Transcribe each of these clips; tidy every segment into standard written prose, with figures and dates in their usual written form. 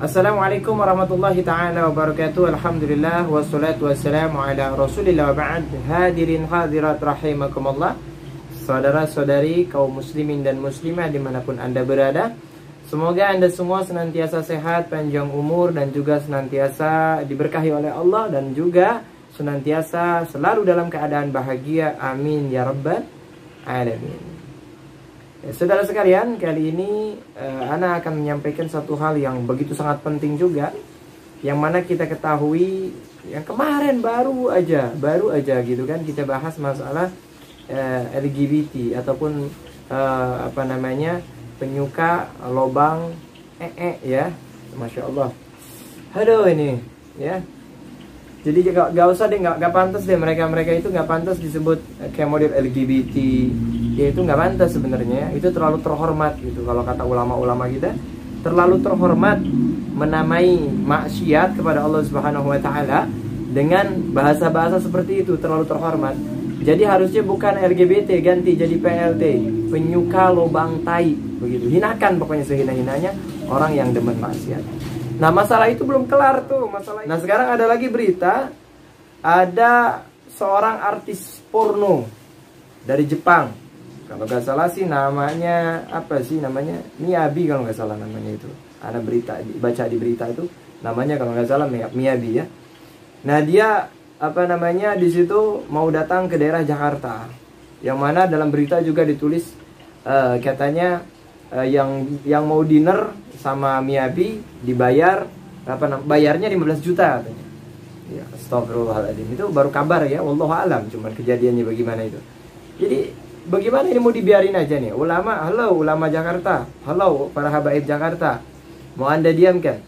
Assalamualaikum warahmatullahi ta'ala wabarakatuh. Alhamdulillah wassalatu wassalamu ala rasulillah wa ba'd. Hadirin hadirat rahimakumullah, saudara-saudari kaum muslimin dan muslimah dimanapun anda berada, semoga anda semua senantiasa sehat, panjang umur, dan juga senantiasa diberkahi oleh Allah, dan juga senantiasa selalu dalam keadaan bahagia. Amin ya rabbal alamin. Saudara sekalian, kali ini Ana akan menyampaikan satu hal yang begitu sangat penting juga, yang mana kita ketahui yang kemarin baru aja gitu kan, kita bahas masalah LGBT ataupun penyuka lobang ya, masya Allah. Aduh ini ya. Jadi gak usah deh, gak pantas deh, mereka itu gak pantas disebut kayak model LGBT. Ya itu nggak pantas sebenarnya, itu terlalu terhormat gitu. Kalau kata ulama-ulama kita, terlalu terhormat menamai maksiat kepada Allah Subhanahu wa taala dengan bahasa-bahasa seperti itu, terlalu terhormat. Jadi harusnya bukan LGBT, ganti jadi PLT, penyuka lobang tai, begitu. Hinakan pokoknya sehina-hinanya orang yang demen maksiat. Nah, masalah itu belum kelar tuh, masalah. Nah, sekarang ada lagi berita, ada seorang artis porno dari Jepang. Kalau nggak salah sih namanya Miyabi, kalau nggak salah namanya itu. Ada berita, baca di berita itu namanya kalau nggak salah Miyabi ya. Nah dia di situ mau datang ke daerah Jakarta, yang mana dalam berita juga ditulis katanya yang mau dinner sama Miyabi dibayar bayarnya 15 juta katanya. Ya, astagfirullahaladzim, itu baru kabar ya, wallahu alam, cuman kejadiannya bagaimana itu. Jadi bagaimana ini mau dibiarin aja nih? Ulama Jakarta, halo para habaib Jakarta, mau anda diamkan?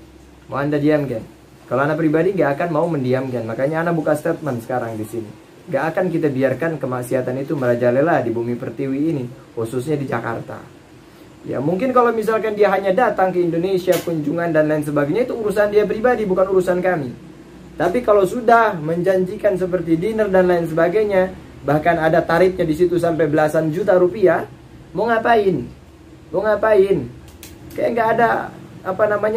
Kalau anda pribadi gak akan mau mendiamkan, makanya anda buka statement sekarang di sini. Gak akan kita biarkan kemaksiatan itu merajalela di bumi pertiwi ini, khususnya di Jakarta. Ya mungkin kalau misalkan dia hanya datang ke Indonesia, kunjungan dan lain sebagainya, itu urusan dia pribadi, bukan urusan kami. Tapi kalau sudah menjanjikan seperti dinner dan lain sebagainya, bahkan ada tarifnya di situ sampai belasan juta rupiah, mau ngapain? Kayak nggak ada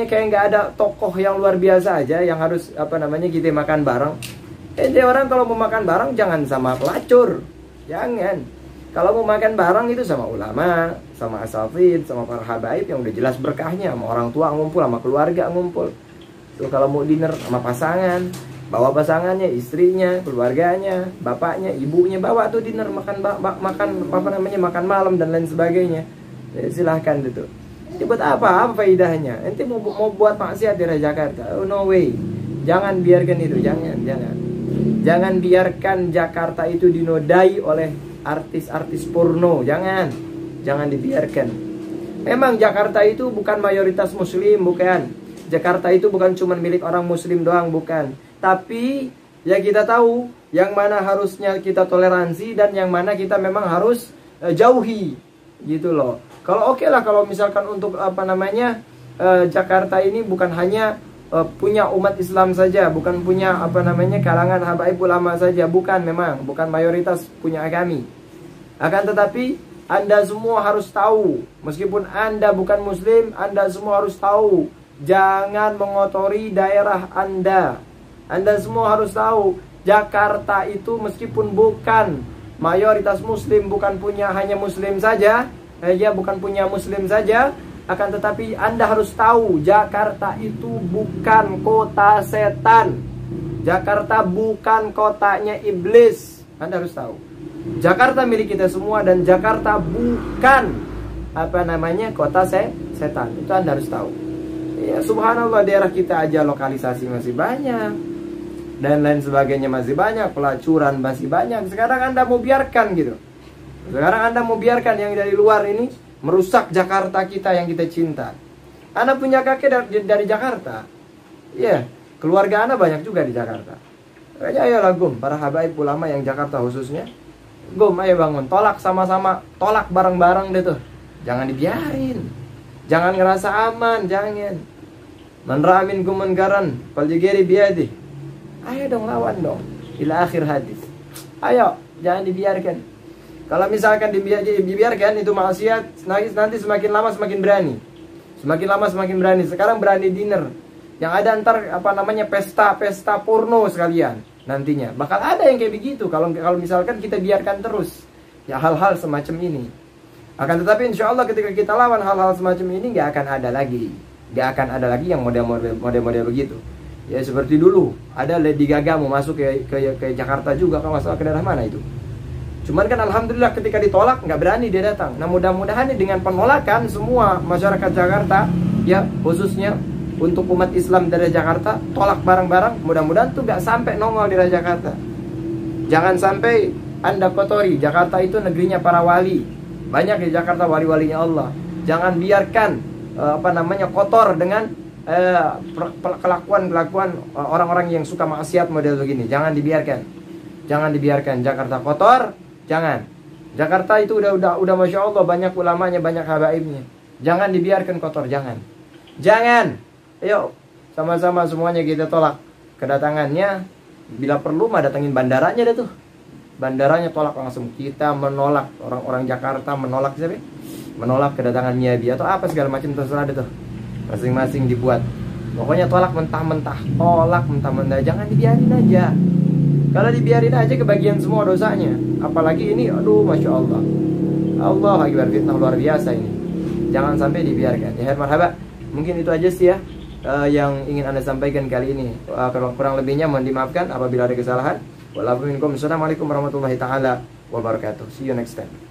kayak nggak ada tokoh yang luar biasa aja yang harus kita makan bareng. Dia orang kalau mau makan bareng jangan sama pelacur, jangan. Kalau mau makan bareng itu sama ulama, sama asatidz, sama para habaib yang udah jelas berkahnya, sama orang tua ngumpul, sama keluarga ngumpul. Tuh kalau mau dinner sama pasangan, bawa pasangannya, istrinya, keluarganya, bapaknya, ibunya, bawa tuh dinner, makan malam dan lain sebagainya. Ya, silahkan gitu. Ini buat apa faedahnya? Nanti mau buat maksiat di Jakarta? Oh, no way. Jangan biarkan itu, jangan biarkan Jakarta itu dinodai oleh artis-artis porno. Jangan dibiarkan. Memang Jakarta itu bukan mayoritas muslim, bukan. Jakarta itu bukan cuma milik orang muslim doang, bukan. Tapi ya kita tahu yang mana harusnya kita toleransi dan yang mana kita memang harus jauhi gitu loh. Kalau oke lah kalau misalkan untuk Jakarta ini bukan hanya punya umat Islam saja, bukan punya kalangan habaib ulama saja, bukan mayoritas punya kami. Akan tetapi anda semua harus tahu, meskipun anda bukan muslim, anda semua harus tahu, jangan mengotori daerah anda. Anda semua harus tahu, Jakarta itu meskipun bukan mayoritas muslim, bukan punya hanya muslim saja, bukan punya muslim saja, akan tetapi Anda harus tahu, Jakarta itu bukan kota setan. Jakarta bukan kotanya iblis. Anda harus tahu. Jakarta milik kita semua dan Jakarta bukan kota setan. Itu Anda harus tahu. Ya, subhanallah, daerah kita aja lokalisasi masih banyak dan lain sebagainya, masih banyak pelacuran, masih banyak. Sekarang Anda mau biarkan gitu. Sekarang Anda mau biarkan yang dari luar ini merusak Jakarta kita yang kita cinta. Anda punya kakek dari Jakarta. Ya, keluarga Anda banyak juga di Jakarta. Ayolah gum, para habaib ulama yang Jakarta khususnya. Gum, ayo bangun, tolak sama-sama, tolak bareng-bareng deh tuh. Jangan dibiarin. Jangan ngerasa aman, jangan. Man ra'a minkum munkaran falyughayyirhu biyadihi. Ayo dong, lawan dong. Ila akhir hadis. Ayo, jangan dibiarkan. Kalau misalkan dibiarkan itu maksiat, nanti semakin lama semakin berani. Semakin lama semakin berani. Sekarang berani dinner Yang ada ntar pesta porno sekalian nantinya. Bakal ada yang kayak begitu kalau misalkan kita biarkan terus ya hal-hal semacam ini. Akan tetapi insya Allah ketika kita lawan hal-hal semacam ini nggak akan ada lagi. Nggak akan ada lagi yang model-model begitu. Ya seperti dulu ada Lady Gaga mau masuk ke Jakarta juga, kalau nggak salah ke daerah mana itu. Cuman kan alhamdulillah ketika ditolak nggak berani dia datang. Nah mudah-mudahan dengan penolakan semua masyarakat Jakarta ya khususnya untuk umat Islam dari Jakarta tolak bareng-bareng, mudah-mudahan tuh nggak sampai nongol di Jakarta. Jangan sampai Anda kotori. Jakarta itu negerinya para wali. Banyak di Jakarta wali-walinya Allah. Jangan biarkan kotor dengan kelakuan orang-orang yang suka maksiat model begini. Jangan dibiarkan Jakarta kotor. Jangan. Jakarta itu udah masya Allah banyak ulamanya, banyak habaibnya. Jangan dibiarkan kotor. Jangan. Ayo sama-sama semuanya kita tolak kedatangannya. Bila perlu mah datangin bandaranya dah tuh. Bandaranya tolak langsung. Kita menolak, orang-orang Jakarta menolak siapa? Menolak kedatangan Miyabi atau apa segala macam, terserah deh tuh. Masing-masing dibuat. Pokoknya tolak mentah-mentah. Jangan dibiarin aja. Kalau dibiarin aja kebagian semua dosanya. Apalagi ini, aduh masya Allah. Allah akbar, fitnah luar biasa ini. Jangan sampai dibiarkan. Ya marhaba. Mungkin itu aja sih ya yang ingin Anda sampaikan kali ini. Kurang lebihnya mohon dimaafkan apabila ada kesalahan. Wassalamualaikum warahmatullahi taala wabarakatuh. See you next time.